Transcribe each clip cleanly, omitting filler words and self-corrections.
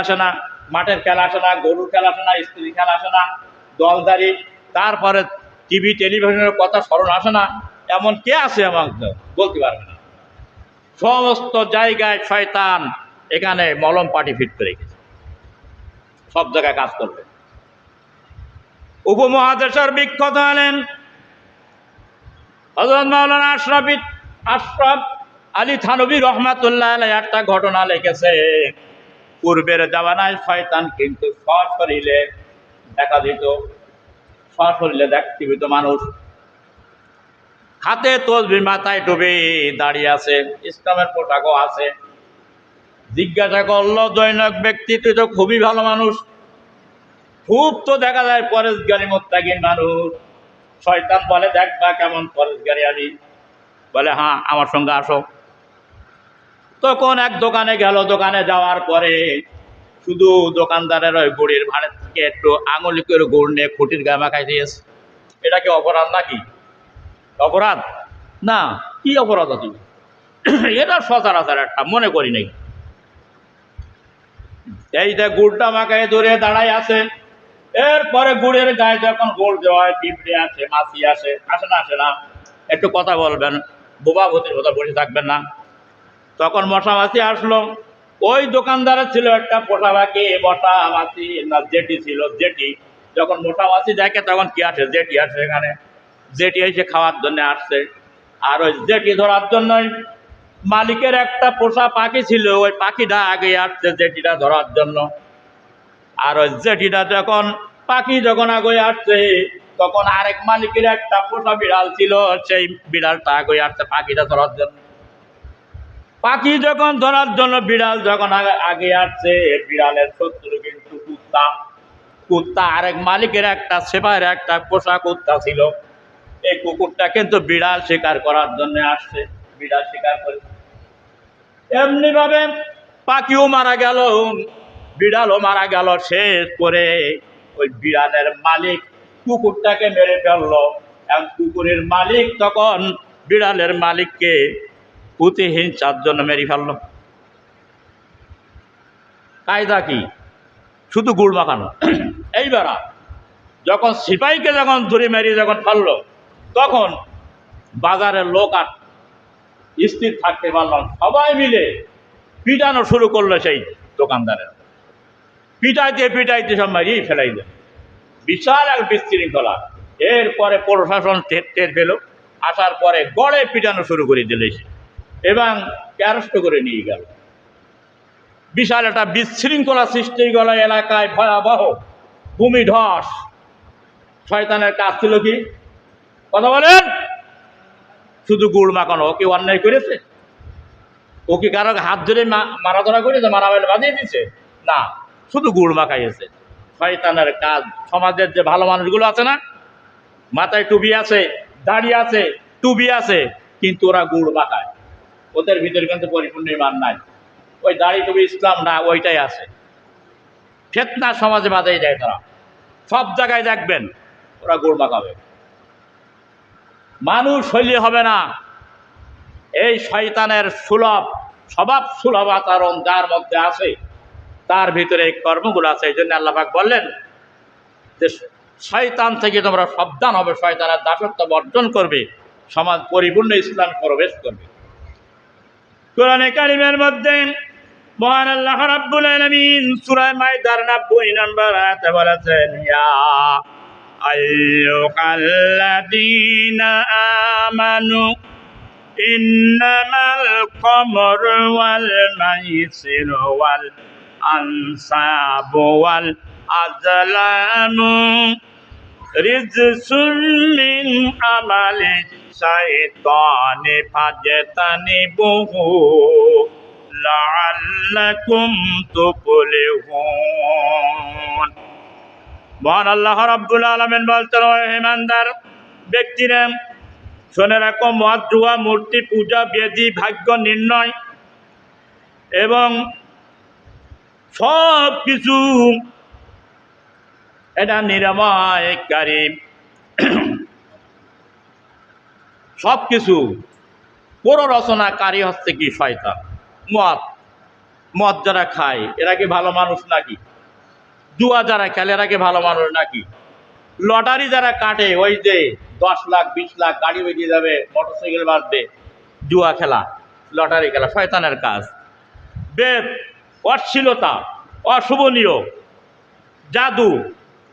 আসে না, মাঠের খেলা আসে না, গরুর খেলা আসে না, স্ত্রী খেলা আসে না, দলদারি, তারপরে টিভি টেলিভিশনের কথা স্মরণ আসে না, এমন কে আছে আমাকে বলতে পারবে না। সমস্ত জায়গায় শয়তান এখানে মলম পাটি ফিট করে গেছে, সব জায়গায় কাজ করবে। উপমহাদেশের বিখ্যাত হলেন হযরত মাওলানা আশরাফ আলী থানভী রহমাতুল্লাহ আলাইহি একটা ঘটনা লিখেছে। পূর্বের জামানায় শয়তান কিন্তু সশরীরে দেখা দিত, সশরীরে দেখতে পেত মানুষ, হাতে তসবিহ, মাথায় টুপি, দাঁড়িয়ে আছে, ইসলামের পোশাকও আছে। জিজ্ঞাসা করলো, জৈনক ব্যক্তি, তুই তো খুবই ভালো মানুষ, খুব তো দেখা যায় পরেশগারী মুত্তাকিন মানুষ। শয়তান বলে, দেখবা কেমন পরেশগারী আমি। বলে, হ্যাঁ, আমার সঙ্গে আসো। তখন এক দোকানে গেল, দোকানে যাওয়ার পরে শুধু দোকানদারের ওই গুড়ির ভাড়ের থেকে একটু আঙুলি করে গুড় নিয়ে খুঁটির গায়ে মাখাই দিয়েছে। এটা কি অপরাধ নাকি? অপরাধ না। কি অপরাধ আছে? এটা সচরাচর একটা, মনে করি নাই। এই যে গুড়টা মাখায় ধরে দাঁড়াই আছে, এরপরে গুড়ের গায়ে যখন গুড় দেওয়া হয়, পিঁপড়ে আসে, মাছি আসে, আসে না? আসে না? একটু কথা বলবেন, বোবা ভূতের কথা বসে থাকবেন না। তখন মশা মাছি আসলো। ওই দোকানদারের ছিল একটা পোষা পাখি, মশা মাছি না জেটি ছিল, জেটি। যখন মশা মাছি দেখে তখন কি আসে? জেটি আসে। এখানে জেটি এসে খাওয়ার জন্য আসছে। আর ওই জেটি ধরার জন্যই মালিকের একটা পোষা পাখি ছিল, ওই পাখিটা আগে আসছে জেটিটা ধরার জন্য। আর ওই জেটিটা যখন পাখি যখন আগে আসছে, তখন আরেক মালিকের একটা পোষা বিড়াল ছিল, সেই বিড়ালটা আগে আসছে পাখিটা ধরার জন্য। পাখি যখন ধরার জন্য বিড়াল যখন আগে আসছে, বিড়ালের শত্রু কিন্তু কুত্তা। কুত্তা আরেক মালিকের একটা সেপার একটা পোষা কুত্তা ছিল। এই কুকুরটা কিন্তু বিড়াল শিকার করার জন্য আসছে, বিড়াল শিকার করে। এমনি ভাবে পাখিও মারা গেল, বিড়ালও মারা গেল। শেষ করে ওই বিড়ালের মালিক কুকুরটাকে মেরে ফেললো। এবং কুকুরের মালিক তখন বিড়ালের মালিককে প্রতিহিংসার জন্য মেরে ফেললো। কায়দা কি? শুধু গুড় মাখানো। এইবার যখন সিপাহীকে যখন ধরে মেরিয়ে যখন ফেললো, তখন বাজারের লোক আর স্থির থাকতে পারলাম, সবাই মিলে পিটানো শুরু করলো সেই দোকানদারের। পিটাইতে পিটাইতে সব মারিয়ে ফেলাই দেয়। বিশাল এক বিশৃঙ্খলা। এরপরে প্রশাসন টের পেল, আসার পরে গড়ে পিটানো শুরু করে দিল এবং অ্যারেস্ট করে নিয়ে গেল। বিশাল একটা বিশৃঙ্খলা সৃষ্টি গেল এলাকায়, ভয়াবহ ভূমিধস। শয়তানের কাজ ছিল কি? কথা বলেন। শুধু গুড় মাখানো। ও কি অন্যায় করেছে? ও কি কারো হাত ধরে মারাধরা করেছে, মারামারি বাঁধিয়ে দিচ্ছে? না, শুধু গুড় মাখাইছে। শয়তানের কাজ। সমাজের যে ভালো মানুষগুলো আছে না, মাথায় টুপি আছে, দাড়ি আছে, টুপি আছে, কিন্তু ওরা গুড় মাখায়। ওদের ভিতরে কিন্তু পরিপূর্ণ ইমান নাই। ওই দাড়ি টুপি ইসলাম না, ওইটাই আছে। ফিতনা সমাজে বাঁধাই দেয় তারা। সব জায়গায় দেখবেন ওরা গুড় মাখাবে। মানুষ হইলে হবে না। এই শয়তানের সুলভ স্বভাব, সুলভ আচরণ যার মধ্যে আছে, তার ভিতরে এই কর্মগুলো আছে। এই জন্য আল্লাহ পাক বললেন যে শয়তান থেকে তোমরা সাবধান হবে, শয়তানের দাসত্ব বর্জন করবে, সমাজ পরিপূর্ণ ইসলাম প্রবেশ করবে। কোরআনে কারিমের মধ্যে মহান আল্লাহ রাব্বুল আলামিন সূরা মাইদার 90 নম্বর আয়াতে বলেছেন, ইয়া আইয়ুহাল্লাযীনা আমানু ইন্নামাল খামরু ওয়াল মাইসিরু ওয়াল আনসাবু ওয়াল আজলামু রিজসুম মিন আমালিশ শাইতানি ফাজতানিবুহু লাআল্লাকুম তুফলিহুন। মহান আল্লাহ রাব্বুল আলামিন বলতেন, ও ইমানদার ব্যক্তিরা, শুনে রাখো, মদ, জুয়া, মূর্তি পূজা, বেদি, ভাগ্য নির্ণয় এবং সব কিছু এটা নিরাময়কারী, সব কিছু প্ররোচনাকারী হচ্ছে কি? শয়তান। মদ, মদ যারা খায় এরা কি ভালো মানুষ নাকি? জুয়া যারা খেলে এরা কি ভালো মানুষ নাকি? লটারি যারা কাটে, ওই যে 10 লাখ 20 লাখ গাড়ি বেরিয়ে যাবে, মোটরসাইকেল বাঁধবে, জুয়া খেলা, লটারি খেলা শয়তানের কাজ। বেদ, অশ্লীলতা, অশুভনীয়, জাদু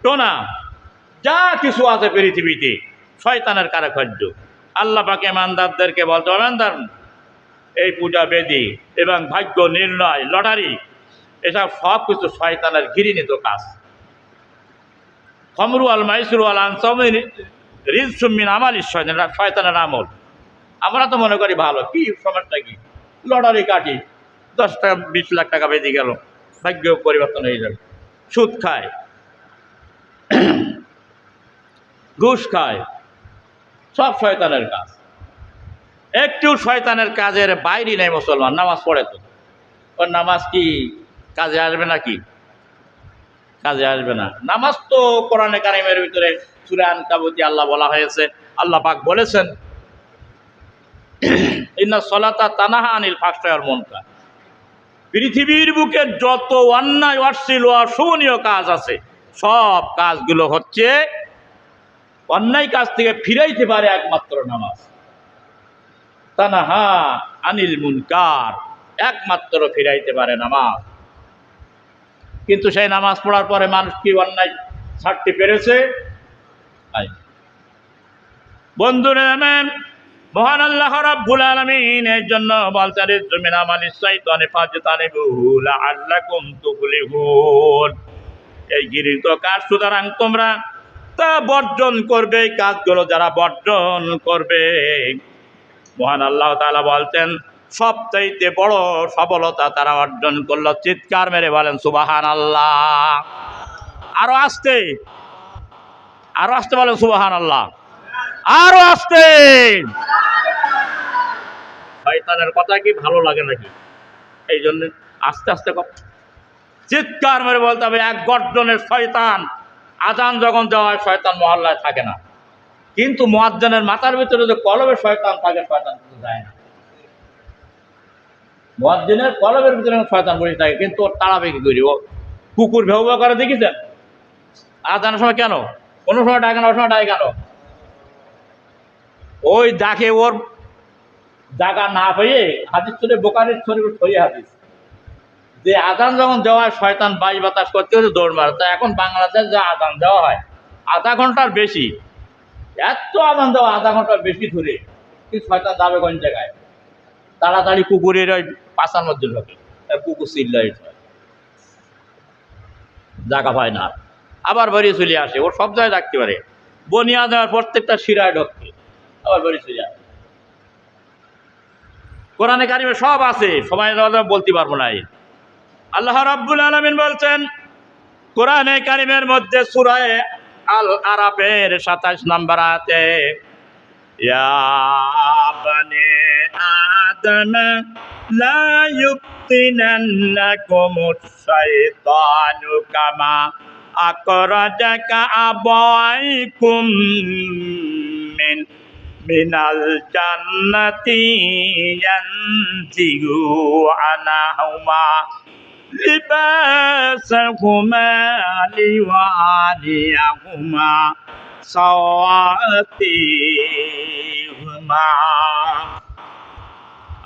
টোনা যা কিছু আছে পৃথিবীতে শয়তানের কারুকার্য। আল্লাহ পাক ইমানদারদেরকে বলতে, ইমানদার, এই পূজা বেদি এবং ভাগ্য নির্ণয়, লটারি, এসব সব কিছু শয়তানের ঘৃণিত কাজ। খমরু আল মাইসুর আল আনসামি রিজসুম মিন আমালি শয়তান, শয়তানের আমল। আমরা তো মনে করি ভালো, কি সমস্যা কি, লটারি কাটি, 10 টাকা 20 লাখ টাকা বেঁধে গেল, ভাগ্য পরিবর্তন হয়ে যাবে। সুদ খায়, ঘুষ খায়, সব শয়তানের কাজ। একটু শয়তানের কাজের বাইরে নেই মুসলমান। নামাজ পড়ে তো, ওর নামাজ কি কাজে আসবে নাকি? কাজে আসবে না। নামাজ তো কোরআনে কারিমের ভিতরে সূরা আনকাবুতে আল্লাহ বলা হয়েছে, আল্লাহ পাক বলেছেন, ইন্না সলাতা তানাহা আনিল ফাহশাই ওয়াল মুনকার। পৃথিবীর বুকে যত অন্যায়, অশ্লীল, অশোভনীয় কাজ আছে, সব কাজগুলো হচ্ছে অন্যায় কাজ থেকে ফিরাইতে পারে একমাত্র নামাজ। তানাহা আনিল মুনকার, একমাত্র ফিরাইতে পারে নামাজ। কিন্তু সেই নামাজ পড়ার পরে মানুষ কি অন্যায় ছাড়তে পেরেছে? বন্ধুরা, মহান আল্লাহ রাব্বুল আলামিন এর জন্য বলতেন, জমিন আমালিস শাইতানি ফাজতানিবুহু লাআল্লাকুম তুফলিহুন। এই গৃহীত কাজ সুতরাং তোমরা তা বর্জন করবে। কাজগুলো যারা বর্জন করবে, মহান আল্লাহ তাআলা বলতেন, সবচাইতে বড় সফলতা তারা অর্জন করলো। চিৎকার মেরে বলেন সুবহানাল্লাহ। আরো আস্তে, আরো আস্তে বলেন সুবহানাল্লাহ, আরো আস্তে। শয়তানের কথা কি ভালো লাগে নাকি? এই জন্য আস্তে আস্তে চিৎকার মেরে বলতে হবে, এক গর্জনের শয়তান। আজান যখন দেওয়া হয়, শয়তান মহল্লায় থাকে না, কিন্তু মুয়াজ্জিনের মাথার ভিতরে যে কলবে শয়তান থাকে, শয়তান কিন্তু যায় না। মুয়াজ্জিনের কলবের ভিতরে শয়তান বসে থাকে, কিন্তু ওর তাড়াবে কি করি? ও কুকুর ভেউ ভেউ করে, দেখেছেন? আজানের সময় কেন কোনো সময় ডাকে না, ওই সময় ডাকে কেন? ওই ডাকে ওর জায়গা না পেয়ে, হাদিস শরীফ, বুখারীর শরীফ সহিহ হাদিস, যে আজান যখন দেওয়া হয়, শয়তান বাই বাতাস করতে হচ্ছে, দৌড় মারে। তা এখন বাংলাদেশ যা আজান দেওয়া হয়, আধা ঘন্টার বেশি, এত আজান দেওয়া আধা ঘন্টার বেশি ধরে, কিন্তু শয়তান যাবে কোন জায়গায়? তাড়াতাড়ি কুকুরের ওই পাশার মধ্যে ঢোকে, কুকুর চিল্লাই, জায়গা পায় না, আবার বেরিয়ে চলে আসে। ওর সব জায়গায় রাখতে পারে, বনিয়া দেওয়ার প্রত্যেকটা শিরায় ঢোকতে, আবার বেরিয়ে চলে আসে। কোরআনে কারিমে সব আছে, সবাই বলতে পারবো না। আল্লাহ রাব্বুল আলামিন বলছেন কোরআনে কারিমের মধ্যে সূরা আল আরাফের 27 নম্বর আয়াতে, ইয়া বানি আদম লা ইফতিনান্নাকুমুশ শাইতানু কামা আখরাজাকা আবাইকুম মিনাল জান্নাতি ইয়ানজিউ আনাহুমা লিবাসাহুমা লিওয়ারিয়াহুমা সাওয়াতিহুমা।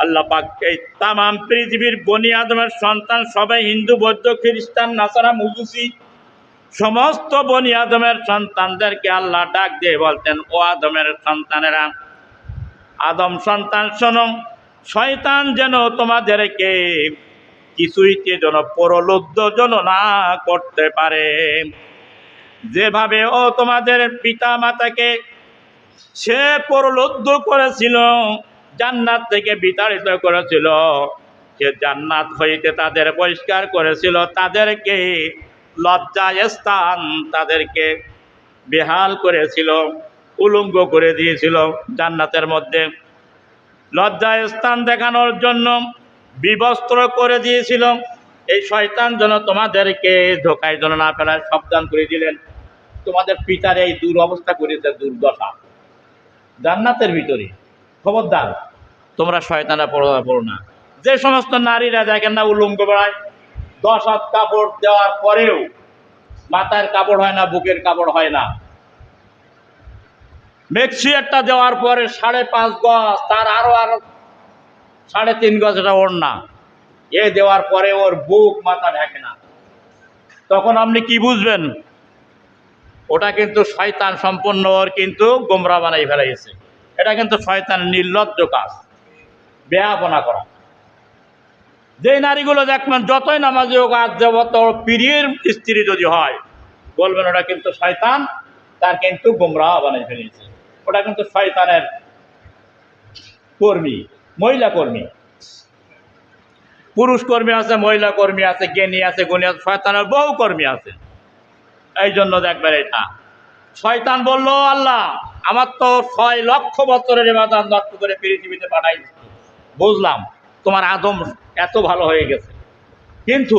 আল্লাহ পাক এই তামাম পৃথিবীর বনি আদমের সন্তান সবাই, হিন্দু, বৌদ্ধ, খ্রিস্টান, নাসারা, মুজুসি, সমস্ত বনি আদমের সন্তানদেরকে আল্লাহ ডাক দিয়ে বলতেন, ও আদমের সন্তানেরা, আদম সন্তান শোনো, শয়তান যেন তোমাদেরকে কিছুইতে যেন প্রলুব্ধ যেন না করতে পারে। যেভাবে ও তোমাদের পিতা মাতাকে সে প্রলুব্ধ করেছিল, জান্নাত থেকে বিতাড়িত করেছিল, সে জান্নাত হইতে তাদের বহিষ্কার করেছিল, তাদেরকে লজ্জায় স্থান, তাদেরকে বেহাল করেছিল, উলঙ্গ করে দিয়েছিল। জান্নাতের মধ্যে লজ্জায় স্থান দেখানোর জন্য বিবস্ত্র করে দিয়েছিল। এই শয়তান যেন তোমাদেরকে ধোকায় যেন না ফেলায় সাবধান করে দিলেন। তোমাদের পিতার এই দুরবস্থা করেছে, দুর্দশা জান্নাতের ভিতরে। খবরদার তোমরা শয়তানা পড়ো না। যে সমস্ত নারীরা দেখেন না উলঙ্গ বেড়ায়, 10 হাত কাপড় দেওয়ার পরেও মাথার কাপড় হয় না, বুকের কাপড় হয় না, মেক্সি একটা দেওয়ার পরে 5.5 গজ, তার আরো 3.5 গজ এটা ওড়না, এ দেওয়ার পরে ওর বুক মাথা ঢাকে না, তখন আপনি কি বুঝবেন? ওটা কিন্তু শয়তান সম্পন্ন, ওর কিন্তু গোমরা বানাই ফেলাইছে। এটা কিন্তু শয়তান নির্লজ্জ কাজ, বেয়াপনা করা। যে নারীগুলো দেখবেন যতই নামাজি হোক, আজ যত পীরের স্ত্রী যদি হয়, বলবেন ওটা কিন্তু শয়তান, তার কিন্তু গোমরা বানাই ফেলেছে। ওটা কিন্তু শয়তানের কর্মী, মহিলা কর্মী। পুরুষ কর্মী আছে, মহিলা কর্মী আছে, জ্ঞানী আছে, গুণী আছে, শয়তানের বহু কর্মী আছে। এই জন্য দেখবেন এটা শয়তান বলল, আল্লাহ আমার তো 6 লক্ষ বছরের ইবাদত নষ্ট করে পৃথিবীতে পাঠাই, বুঝলাম তোমার আদম এত ভালো হয়ে গেছে, কিন্তু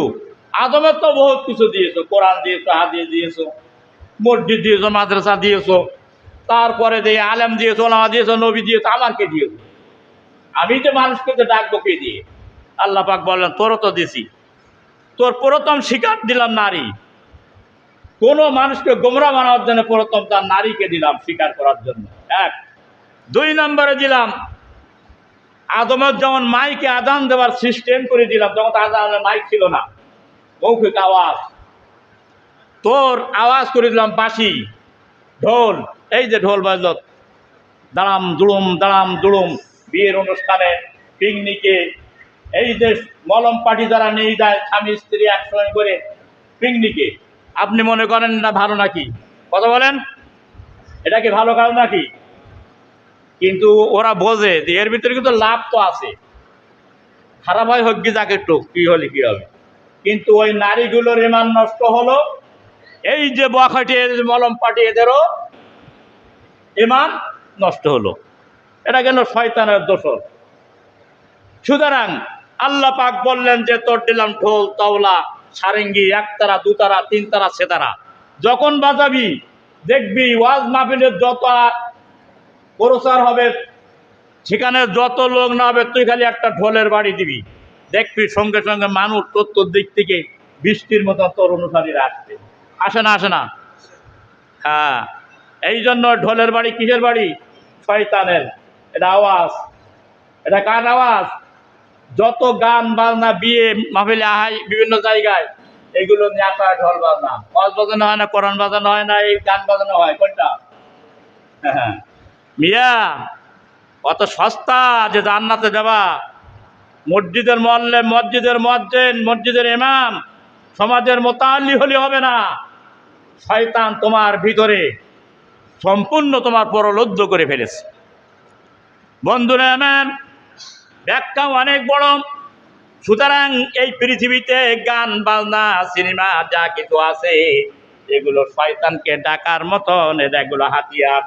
আদমের তো বহুত কিছু দিয়েছো, কোরআন দিয়েছো, হাদিস দিয়েছো, মসজিদ দিয়েছো, মাদ্রাসা দিয়েছো, তারপরে দিয়ে আলেম দিয়েছো, ওলামা দিয়েছো, নবী দিয়েছো, আমাকে দিয়েছো, আমি যে মানুষকে তো ডাকবো কে দিয়ে? আল্লাহ পাক বললেন, তোরও তো দিছি, তোর প্রথম শিকার দিলাম নারী। কোনো মানুষকে গোমরা বানানোর জন্য প্রথম তার নারীকে দিলাম স্বীকার করার জন্য। 1 2 নম্বরে দিলাম আদমের যেমন মাইকে আদান দেওয়ার সিস্টেম করে দিলাম, তখন আদানের মাইক ছিল না, মৌখিক আওয়াজ, তোর আওয়াজ করে দিলাম বাঁশি, ঢোল। এই যে ঢোল বাজল, দাঁড়াম দুড়ুম, বিয়ের অনুষ্ঠানে, পিকনিকে, এই যে মলম পার্টি যারা নিয়ে যায় স্বামী স্ত্রী একসঙ্গে করে পিকনিকে, আপনি মনে করেন না ভালো নাকি? কথা বলেন, এটা কি ভালো কাজ নাকি? কিন্তু ওরা বোঝে যে এর ভিতরে কিন্তু লাভ তো আছে, খারাপ হয় হোক কি, যাকে একটু কি হলে কি হবে। কিন্তু ওই নারীগুলোর ইমান নষ্ট হলো, এই যে বখাটি মলম পাটি এদেরও ইমান নষ্ট হলো। এটা গেল শয়তানের দোষর। সুতরাং আল্লাহ পাক বললেন যে তোর দিলাম ঢোল, তবলা, সারেঙ্গি, 1 তারা, 2 তারা, 3 তারা, সেতারা, যখন বাজাবি দেখবি ওয়াজ মাহফিলের যত প্রচার হবে, সেখানে যত লোক না হবে, তুই খালি একটা ঢোলের বাড়ি দিবি, দেখবি সঙ্গে সঙ্গে মানুষ তোর দিক থেকে বৃষ্টির মতো তোর অনুসারীরা আসবে। আসে না? আসে না? হ্যাঁ, এই জন্য ঢোলের বাড়ি কিসের বাড়ি? শয়তানের। এটা আওয়াজ, এটা কার আওয়াজ? যত গান বাজনা, বিয়ে মাহফিলে আহাই বিভিন্ন জায়গায়, এগুলো নেতা ঢোল বাজনা, ওয়াজ বাজানো হয় না, কোরআন বাজানো হয় না, এই গান বাজানো হয়। কোনটা? হ্যাঁ, মিয়া অত সস্তা যে জান্নাতে যাবা? মসজিদের মহল্লে, মসজিদের মুয়াজ্জিন, মসজিদের ইমাম, সমাজের মোতাল্লি হলে হবে না। শয়তান তোমার ভিতরে সম্পূর্ণ তোমার পরলব্ধ করে ফেলেছে। বন্ধুরা আমার, ব্যাখ্যা অনেক বড়। সুতরাং এই পৃথিবীতে গান বাজনা, সিনেমা যা কিছু আছে, এগুলো শয়তানকে ডাকার মতন, এগুলো হাতিয়ার।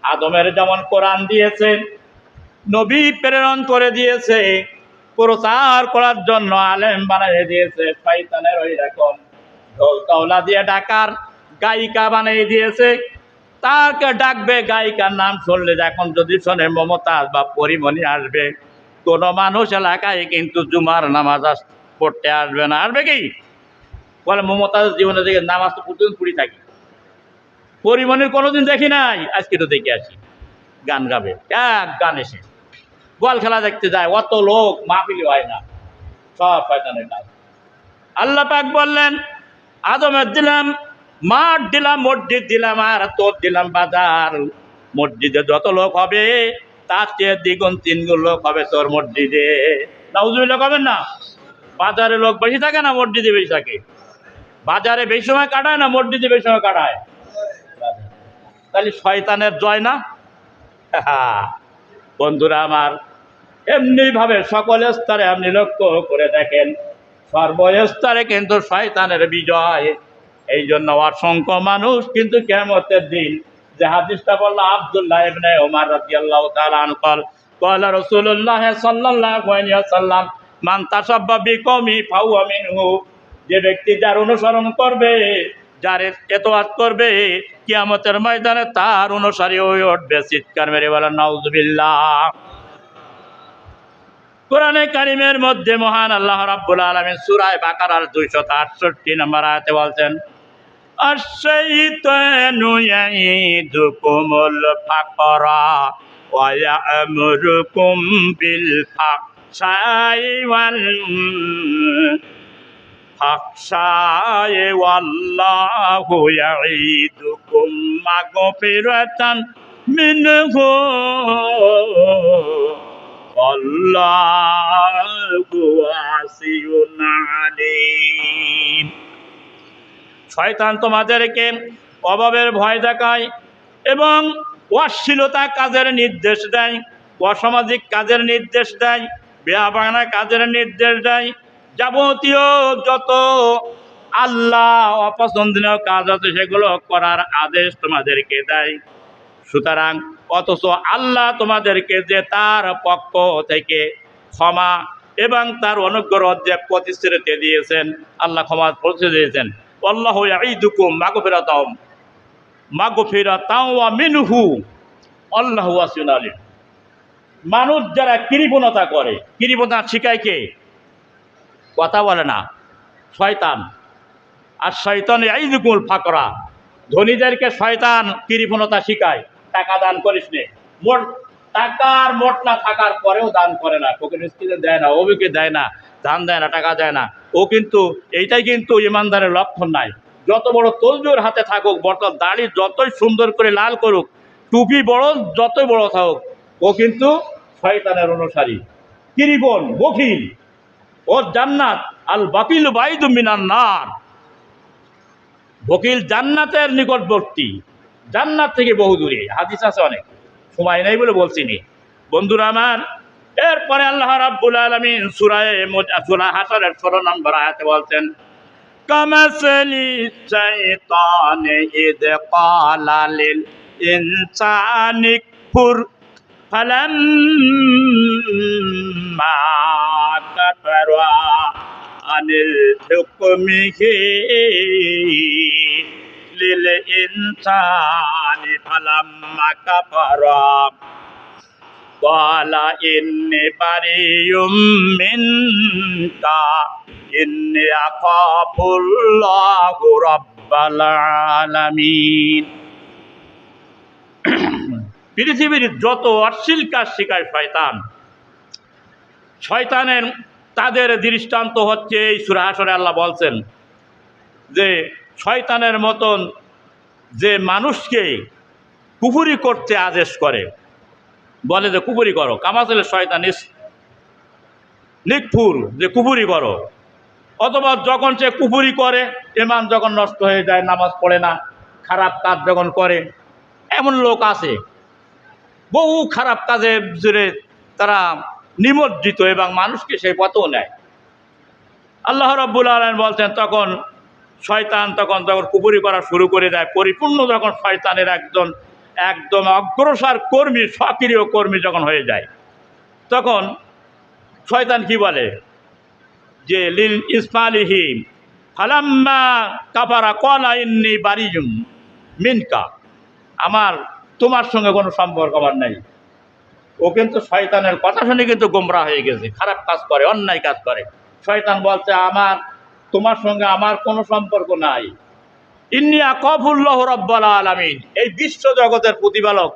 আদমের যেমন কোরআন দিয়েছে, নবী প্রেরণ করে দিয়েছে, প্রচার করার জন্য আলেম বানিয়ে দিয়েছে, শয়তানের ওই রকম ঢোল তবলা দিয়ে ডাকার গায়িকা বানিয়ে দিয়েছে। তাকে ডাকবে, গায়িকার নাম শুনলে এখন যদি শোনে মমতাজ বা পরিমণি আসবে, কোনো মানুষ এলাকায় কিন্তু জুমার নামাজ পড়তে আসবে না। আসবে কি? বলে মমতাজ জীবনে দেখে নামাজ তো প্রতিদিন পড়ি থাকি, পরিমণির কোনোদিন দেখি নাই, আজকে তো দেখে আসি, গান গাবে, এক গান এসে বল খেলা দেখতে যায়, অত লোক মাহফিলি হয় না, সব শয়তানের কাজ। আল্লাহ পাক বললেন, আদমের দিলাম মাঠ, দিলাম মসজিদ, দিলাম আর তোর দিলাম বাজার। মসজিদে যত লোক হবে তার চেয়ে 2-3 গুণ লোক হবে তোর মসজিদে। নাউজুবিল্লাহ কবেন না? বাজারে লোক বেশি থাকে না মসজিদে বেশি থাকে? বাজারে বেশি সময় কাটায় না মসজিদে বেশি সময় কাটায়? তাহলে শয়তানের জয় না? বন্ধুরা আমার, এমনি ভাবে সকল স্তরে আপনি লক্ষ্য করে দেখেন, সর্বস্তরে কিন্তু শয়তানের বিজয়। এই জন্য অসংখ্য মানুষ কিন্তু কিয়ামতের দিন, যে হাদিসটা বলল আব্দুল্লাহ ইবনে ওমর রাদিয়াল্লাহু তাআলা আনহু قال رسول الله সাল্লাল্লাহু আলাইহি ওয়াসাল্লাম মান তাসাব্বা বিকওমি ফাহুয়া মিনহু, যে ব্যক্তি যার অনুসরণ করবে, যার ইতাআত করবে, কিয়ামতের ময়দানে তার অনুসারী হয়ে উঠবে। চিৎকার মেরে বলেন নাউজুবিল্লাহ। কোরআনে কারিমের মধ্যে মহান আল্লাহ রাব্বুল আলামিন সূরা বাকারার 268 নম্বর আয়াতে বলছেন, আশ-শাইতানু ইয়াইদুকুমুল ফাকরা ওয়া ইয়া'মুরুকুম বিল ফাহশাই ওয়াল্লাহু ইয়াইদুকুম মাগফিরাতান মিনহু আল্লাহু ওয়াসিউন আলীম। শয়তান তোমাদেরকে অভাবের ভয় দেখায় এবং অশ্লীলতা কাজের নির্দেশ দেয়, অসামাজিক কাজের নির্দেশ দেয়, বেহাবানা কাজের নির্দেশ দেয়, যাবতীয় যত আল্লাহ অপছন্দনীয় কাজ আছে সেগুলো করার আদেশ তোমাদেরকে দেয়। সুতরাং অথচ আল্লাহ তোমাদেরকে যে তার পক্ষ থেকে ক্ষমা এবং তার অনুগ্রহ যে প্রতিশ্রুতি দিয়েছেন, আল্লাহ ক্ষমা প্রতিশ্রুতি দিয়েছেন, আল্লাহু ইয়াইদুকুম মাগফিরাতাও ওয়া মিনহু আল্লাহু ওয়াসিউন আলীম। মানুষ যারা কৃপণতা করে, কৃপণতা শিখায় কে? কথা বলে না, শয়তান। আর শয়তান ইয়াইদুকুমুল ফাকরা, ধনীদেরকে শয়তান কৃপণতা শিখায়, টাকা দান করিস নে। মোট টাকার মোট না থাকার পরেও দান করে না, ওকে নিশ্চিত দেয় না, অভিকে দেয় না, দান দেয় না, টাকা দেয় না। ও কিন্তু এইটাই কিন্তু ইমানদারের লক্ষণ নাই। যত বড় তসবির হাতে থাকুক, বর্তমান দাড়ি যতই সুন্দর করে লাল করুক, টুপি বড় যতই বড় থাকুক, ও কিন্তু শয়তানের অনুসারী, কৃপণ, বখিল। ও জান্নাত আল বাকিল বাইদু মিনান নার, বকিল জান্নাতের নিকটবর্তী, জান্নাত থেকে বহু দূরে। হাদিস আছে অনেক, সময় নেই বলে বলছি নি। বন্ধুরা আমার, এরপরে আল্লাহ রাব্বুল আলামিন সূরা হাশরের 16 নম্বর আয়াতে বলছেন, কামাসালি শাইতানি ইদ ক্বালা লিল ইনসানি কুফর ফালাম্মা কাফারা আনিল হুকমিহি লিল ইনসানি ফালাম্মা কাফারা ক্বালা ইন্নী বারিয়ুম মিনকা ইন্নী আখাফুল্লাহু রাব্বাল আলামিন। পৃথিবীর যত অশ্লীল কাজ শেখায় শয়তান, শয়তানের তাদের দৃষ্টান্ত হচ্ছে এই সূরা হাশরে আল্লাহ বলছেন যে শয়তানের মতন যে মানুষকে কুফরি করতে আদেশ করে, বলে যে কুফরি করো, কামাসালে শয়তান নিকফুর, যে কুফরি করো। অথবা যখন সে কুফরি করে, ঈমান যখন নষ্ট হয়ে যায়, নামাজ পড়ে না, খারাপ কাজ যখন করে, এমন লোক আছে বহু খারাপ কাজে জুড়ে তারা নিমজ্জিত এবং মানুষকে সেই পথেও নেয়। আল্লাহ রাব্বুল আলামিন বলছেন তখন শয়তান যখন কুফরি করা শুরু করে দেয়, পরিপূর্ণ যখন শয়তানের একদম অগ্রসর কর্মী, সক্রিয় কর্মী যখন হয়ে যায়, তখন শয়তান কি বলে যে লিল ইসমালিহি ফালাম্মা কাফারা ক্বালা ইন্নী বারিয়ুম মিনকা, আমার তোমার সঙ্গে কোনো সম্পর্ক আমার নাই। ও কিন্তু শয়তানের কথা শুনে কিন্তু গোমরা হয়ে গেছে, খারাপ কাজ করে, অন্যায় কাজ করে। শয়তান বলছে আমার তোমার সঙ্গে আমার কোনো সম্পর্ক নাই। ইন্নী আখাফুল্লাহু রাব্বাল আলামিন, এই বিশ্ব জগতের প্রতিপালক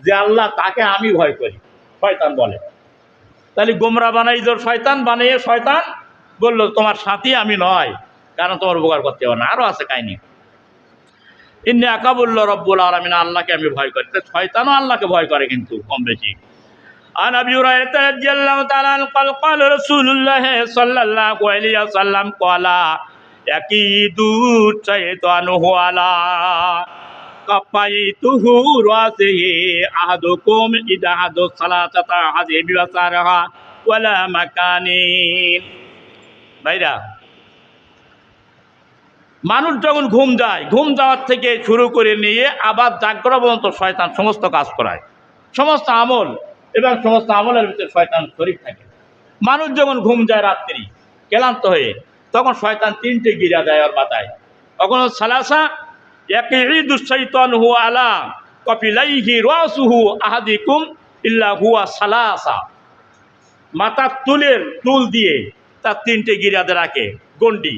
যে আল্লাহ, তাকে আমি ভয় করি, শয়তান বলে। তাহলে গোমরা বানাই তোর শয়তান, বানিয়ে শয়তান বলল তোমার সাথী আমি নয়, কারণ তোমার উপকার করতে হবে না। আরও আছে কাহিনী, ইন্নী আখাফুল্লাহু রাব্বুল আলামিন, আল্লাহকে আমি ভয় করি। তো শয়তানও আল্লাহকে ভয় করে কিন্তু কম বেশি। عن أبي هريرة رضي الله تعالى عنه قال قال رسول الله صلى الله عليه وسلم قال يكيد الشيطان على كفيته رأسه أحدكم إذا حدث ثلاثة هذه ببصرها ولا مكان। ভাইরা, মানুষ যখন ঘুম যায়, ঘুম যাওয়ার থেকে শুরু করে নিয়ে আবার জাগ্রত পর্যন্ত শয়তান সমস্ত কাজ করায়, সমস্ত আমল এবং সমস্ত আমলের ভিতরে শয়তান শরীক থাকে। মানুষ যখন ঘুম যায় রাত্রি ক্লান্ত হয়ে, তখন শয়তান তিনটে গিরা দেয় ওর মাথায়। কখনো সালাসা ইয়াকিদু শাইতানহু আলা কাফিলাইহি রাসুহু আহাদিকুম ইল্লা হুয়া সালাসা, মাথার চুল দিয়ে তার 3টে গিরাতে রাখে গন্ডি,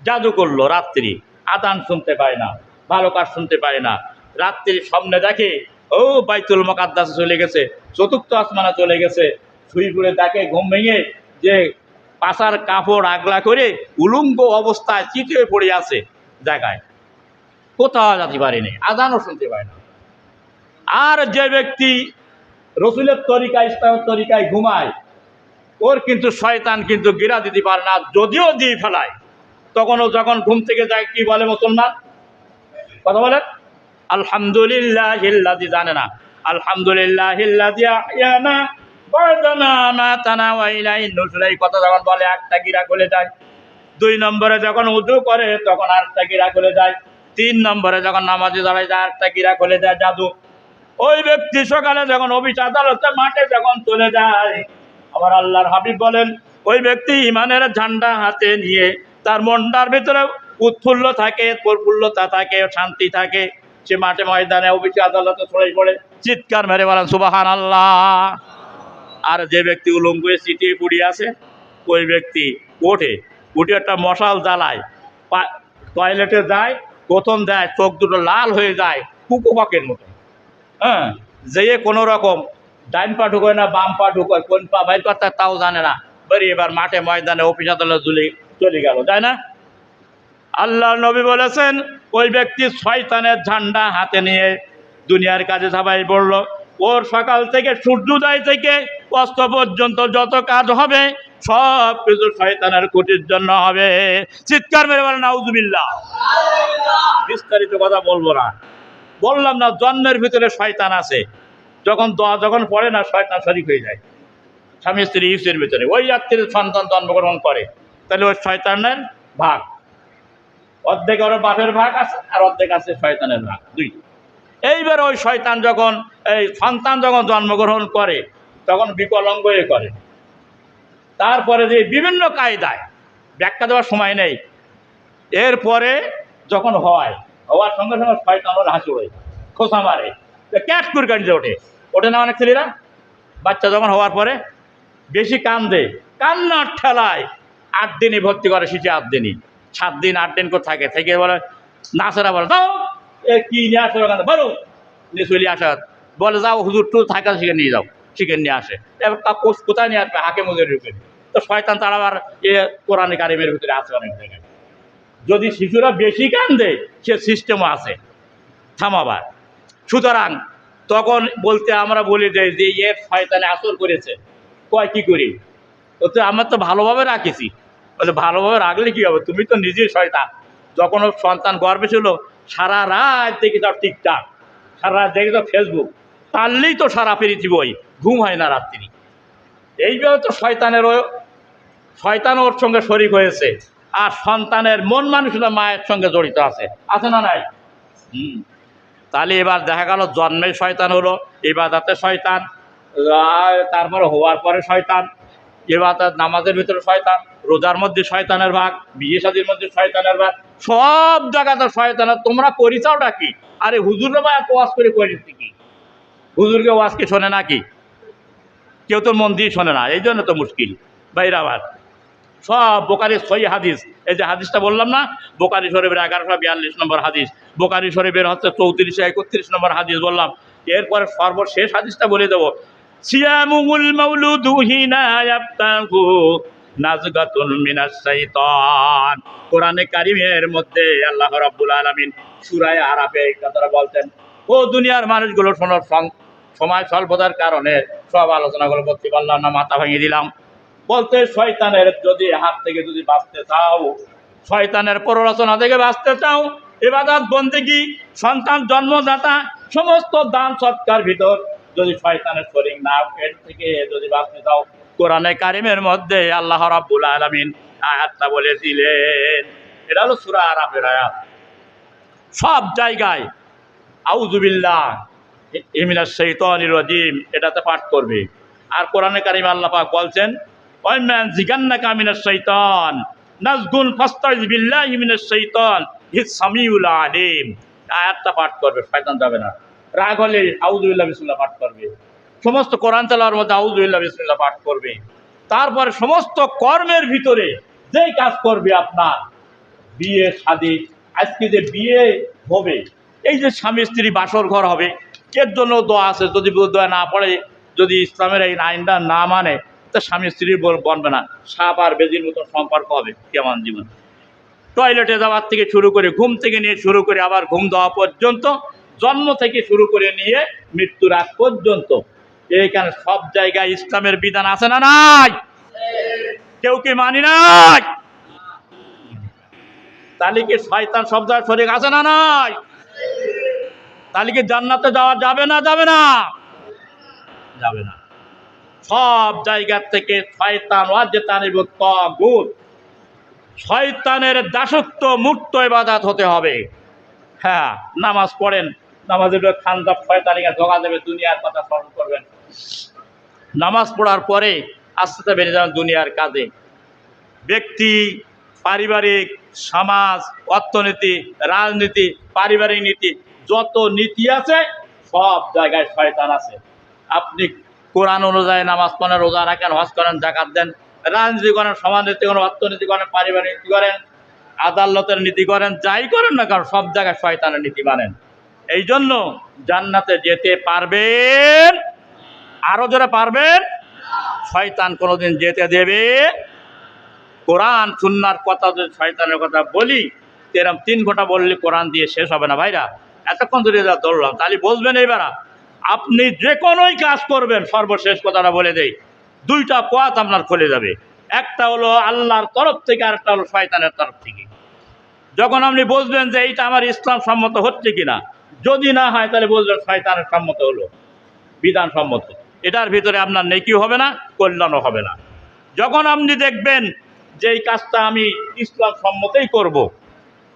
জাদু করলো রাত্রি, আদান শুনতে পায় না, ভালো কাজ শুনতে পায় না, রাত্রির সামনে দেখে ও বাইতুল মুকাদ্দাসে চলে গেছে, চতুর্থ আসমানে চলে গেছে, শুই পড়ে দেখে ঘুম ভেঙে যে পাশার কাপড় আগলা করে উলঙ্গ অবস্থায় চিটিয়ে পড়ে আছে জায়গায়, কোথাও যেতে পারেনি, আদানও শুনতে পায় না। আর যে ব্যক্তি রসুলের তরিকায়, ইসলামের তরিকায় ঘুমায়, ওর কিন্তু শয়তান কিন্তু গিরা দিতে পারে না, যদিও দিয়ে ফেলায় তখনও যখন ঘুম থেকে যায় কি বলে মুসলমান, কথা বলেন আলহামদুলিল্লাহ, জানে না আলহামদুলিল্লাহ কথা যখন বলে একটা গিরা খুলে যায়। 2 নম্বরে যখন উযু করে তখন আরেকটা গিরা খুলে যায়। 3 নম্বরে যখন নামাজে দাঁড়ায় যায় আরেকটা গিরা খুলে যায় জাদু। ওই ব্যক্তি সকালে যখন অফিস আদালতে মাঠে যখন চলে যায়, আমার আল্লাহর হাবিব বলেন ওই ব্যক্তি ইমানের ঝান্ডা হাতে নিয়ে তার মনটার ভিতরে উৎফুল্ল থাকে, প্রফুল্লতা থাকে, শান্তি থাকে, সে মাঠে ময়দানে অফিসে আদালতে ছড়াই পড়ে চিৎকার মেরে বলেন সুবহানাল্লাহ। আর যে ব্যক্তি উলঙ্গ হয়ে চিটিয়ে পড়ে আছে, ওই ব্যক্তি উঠে একটা মশাল জ্বালায়, টয়লেটে যায়, প্রথম দেয়, চোখ দুটো লাল হয়ে যায় কুকুপাকের মতো, হ্যাঁ, যেয়ে কোনো রকম ডাইন পা ঢুকোয় না বাম পা ঢুকোয়, কোন পা বাইর করতে তাও জানে না, বেরিয়ে এবার মাঠে ময়দানে অফিস আদালত চলে গেল, তাই না? আল্লাহ নবী বলেছেন ওই ব্যক্তি শয়তানের ঝান্ডা হাতে নিয়ে দুনিয়ার কাজে ঝাঁপাই পড়ল। ওর সকাল থেকে সূর্যোদয় থেকে অস্ত পর্যন্ত যত কাজ হবে সব কিছু শয়তানের ক্ষতির জন্য হবে। চিৎকার মেরে বলেন নাউজুবিল্লাহ। বিস্তারিত কথা বলবো না, বললাম না জন্মের ভিতরে শয়তান আছে, যখন দোয়া যখন পড়ে না শয়তান শরীক হয়ে যায়। স্বামী স্ত্রী ইউসের ভিতরে ওই রাত্রির সন্তান জন্মগ্রহণ করে, তাহলে ওই শয়তানের ভাগ অর্ধেক, ওর বাপের ভাগ আছে আর অর্ধেক আছে শয়তানের ভাগ, 2। এইবার ওই শয়তান যখন এই সন্তান যখন জন্মগ্রহণ করে তখন বিকলাঙ্গ হয়ে করে, তারপরে যে বিভিন্ন কায়দায় ব্যাখ্যা দেওয়ার সময় নেই, এরপরে যখন হওয়ার সঙ্গে সঙ্গে শয়তান ওর হাসি ওড়ে, খোসা মারে, ক্যাট করে কাটিতে ওঠে না অনেক ছেলেরা। বাচ্চা যখন হওয়ার পরে বেশি কান্দে, কান্নার ঠেলায় 8 দিনই ভর্তি করে, শিশু 8 দিনই, 7 দিন 8 দিন করে থাকে, থেকে বলে নাচেরা বলে যাও এ কি নিয়ে আসে, বলো নিয়ে চলে আসা, বলে যাও হুজুর টু থাকা শিখে নিয়ে যাও, শিখে নিয়ে আসে। এবার তা কোথায় নিয়ে আসবে, হাকে মুজের রূপে। তো শয়তান তারা আবার কোরআনে কারিমের ভিতরে আছে অনেক জায়গায়, যদি শিশুরা বেশি কান্দে সে সিস্টেমও আছে থামাবার। সুতরাং তখন বলতে আমরা বলি যে এর শয়তানে আসর করেছে, কয় কি করি, ও তো আমরা তো ভালোভাবে রাখেছি, বলে ভালোভাবে রাখলে কি হবে, তুমি তো নিজেই শয়তান। যখন ওর সন্তান গর্বে ছিল সারা রাত দেখি তার টিকটাক, সারা রাত দেখি তো ফেসবুক, পারলেই তো সারা পেরেছি বই, ঘুম হয় না রাত্রি। এইভাবে তো শয়তান ওর সঙ্গে শরিক হয়েছে, আর সন্তানের মন মানুষরা মায়ের সঙ্গে জড়িত আছে না নাই? তাহলে এবার দেখা গেল জন্মে শয়তান হলো, ইবাদতে শয়তান, তারপরে হওয়ার পরে শয়তান, ইবাদত নামাজের ভিতরে শয়তান, রোজার মধ্যে শয়তানের ভাগ, বিয়ে শাদীর মধ্যে শয়তানের ভাগ, সব জায়গাতে শয়তানের। তোমরা পরিচাওটা কি? আরে হুজুররা বা এত ওয়াজ করে করেছি কি? হুজুরকে ওয়াজকে শোনে নাকি? কেউ তো মন দিয়ে শোনে না, এই জন্য তো মুশকিল বাইরে। আবার সব বোকারির সহি হাদিস, এই যে হাদিসটা বললাম না, বোকারি শরীফের 1142 নম্বর হাদিস, বোকারি শরীফের হচ্ছে 3431 নম্বর হাদিস বললাম। এরপরে সর্বশেষ হাদিসটা বলে দেবো, সিয়ামুল মাউলুদু হিনা ইয়াফতাহু নাজগাতুন মিনাশ শাইতান। কোরআনে কারিমের মধ্যে আল্লাহ রাব্বুল আলামিন সূরা আরাফে এই কথাটা বলতেন। ও দুনিয়ার মানুষগুলো শোনো, সময় স্বল্পতার কারণে সব আলোচনাগুলো করতে পারলাম না, মাথা ভেঙে দিলাম। বলতে শয়তানের যদি হাত থেকে যদি বাঁচতে চাও, শয়তানের প্ররোচনা থেকে বাঁচতে চাও, ইবাদত বন্দেগী, সন্তান জন্মদাতা, সমস্ত দান সৎকার ভিতর যদি শয়তানের শরীক না, এর থেকে যদি বাঁচতে চাও, কোরআনে কারিমের মধ্যে আল্লাহ রাব্বুল আলামিন আয়াতটা বলেছিলেন। এটা হলো সূরা আরাফের আয়াত। সব জায়গায় আউযু বিল্লাহি মিনাশ শাইতানির রাজিম এটাতে পাঠ করবে। আর কোরআনে কারিমে আল্লাহ পাক বলছেন, ওয়ামান জিগান্নাকা মিনাশ শাইতান নাজগুন ফাস্তাইজ বিল্লাহি মিনাশ শাইতান হিস সামিউল আলিম। আয়াতটা পাঠ করবে, শয়তান যাবে না। রাগ হলে আউযু বিল্লাহি বিসমিল্লাহ পাঠ করবে। সমস্ত কোরআন তেলাওয়ার মধ্যে আউযুবিল্লাহ বিসমিল্লাহ পাঠ করবে। তারপরে সমস্ত কর্মের ভিতরে যেই কাজ করবে, আপনার বিয়ে শাদী, আজকে যে বিয়ে হবে, এই যে স্বামী স্ত্রী বাসর ঘর হবে, এর জন্য দোয়া আছে। যদি দোয়া না পড়ে, যদি ইসলামের এই আইনটা না মানে, তো স্বামী স্ত্রীর বনবে না, সাপ আর বেজির মতো সম্পর্ক হবে কেমন জীবন। টয়লেটে যাওয়ার থেকে শুরু করে, ঘুম থেকে নিয়ে শুরু করে, আবার ঘুম দেওয়া পর্যন্ত, জন্ম থেকে শুরু করে নিয়ে মৃত্যুর আগ পর্যন্ত, এইখানে সব জায়গায় ইসলামের বিধান আছে না নাই? কেউ কি মানি নাই? তাহলে কি শয়তান সব জায়গায় শরীক আছে না নাই? তাহলে কি জান্নাতে যাওয়া যাবে না যাবে না? যাবে না। সব জায়গা থেকে শয়তান ওয়াজতানিবু তাগুত, শয়তানের দাসত্ব মুক্ত ইবাদত হতে হবে। হ্যাঁ, নামাজ পড়েন, নামাজের খানদাব শয়তানিকে ধোঁকা দেবে, দুনিয়ার কথা স্মরণ করবেন। নামাজ পড়ার পরে আস্তে আস্তে বেরিয়ে যাবেন দুনিয়ার কাজে। ব্যক্তি, পারিবারিক, সমাজ, অর্থনীতি, রাজনীতি, পারিবারিক নীতি, যত নীতি আছে সব জায়গায় শয়তান আছে। আপনি কোরআন অনুযায়ী নামাজ পড়েন, রোজা রাখেন, হজ করেন, জাকাত দেন, রাজনীতি করেন, সমাজনীতি করেন, অর্থনীতি করেন, পারিবারিক নীতি করেন, আদালতের নীতি করেন, যাই করেন না কারণ সব জায়গায় শয়তানের নীতি মানেন। এই জন্য জান্নাতে যেতে পারবেন, আরো যারা পারবেন, শয়তান কোনোদিন যেতে দেবে। কোরআন সুন্নাহর কথা যদি শয়তানের কথা বলি, এরকম 3 ঘন্টা বললে কোরআন দিয়ে শেষ হবে না ভাইরা। এতক্ষণ ধরে যা ধরলাম, তাহলে বলবেন এইবার আপনি যে কোনোই কাজ করবেন, সর্বশেষ কথাটা বলে দেই, 2টা পথ আপনার খুলে যাবে। একটা হলো আল্লাহর তরফ থেকে, আর একটা হলো শয়তানের তরফ থেকে। যখন আপনি বুঝবেন যে এইটা আমার ইসলাম সম্মত হচ্ছে কিনা, যদি না হয় তাহলে বুঝবেন শয়তানের সম্মত হলো, বিধান সম্মত। এটার ভিতরে আপনার নেকি হবে না, কল্যাণও হবে না। যখন আপনি দেখবেন যে এই কাজটা আমি ইসলাম সম্মতই করব,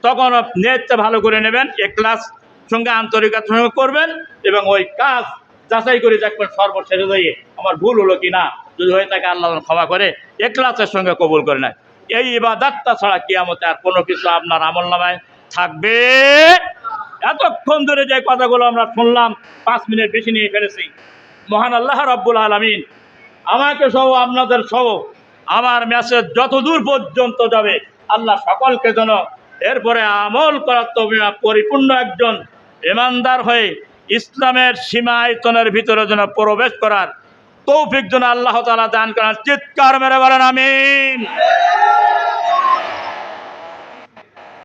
তখন নেটটা ভালো করে নেবেন, ইখলাস সঙ্গে আন্তরিকতার সঙ্গে করবেন, এবং ওই কাজ যাচাই করে দেখবেন সর্বশেষে যাইয়ে আমার ভুল হলো কি না, যদি হয়ে থাকে আল্লাহ ক্ষমা করে ইখলাসের সঙ্গে কবুল করে নেয়। এই ইবাদতটা ছাড়া কিয়ামতে আর কোনো কিছু আপনার আমলনামায় থাকবে। এতক্ষণ ধরে যে কথাগুলো আমরা শুনলাম, 5 মিনিট বেশি নিয়ে ফেলেছি। মহান আল্লাহ রাব্বুল আলামিন আমাকে সহ, আপনাদের সহ, আমার মেসেজ যতদূর পর্যন্ত যাবে, আল্লাহ সকলকে যেন এরপরে আমল করার তৌফিক, পরিপূর্ণ একজন ইমানদার হয়ে ইসলামের সীমা আয়তনের ভিতরে যেন প্রবেশ করার তৌফিক যেন আল্লাহ তাআলা দান করেন। চিৎকার মেরে বলেন আমিন।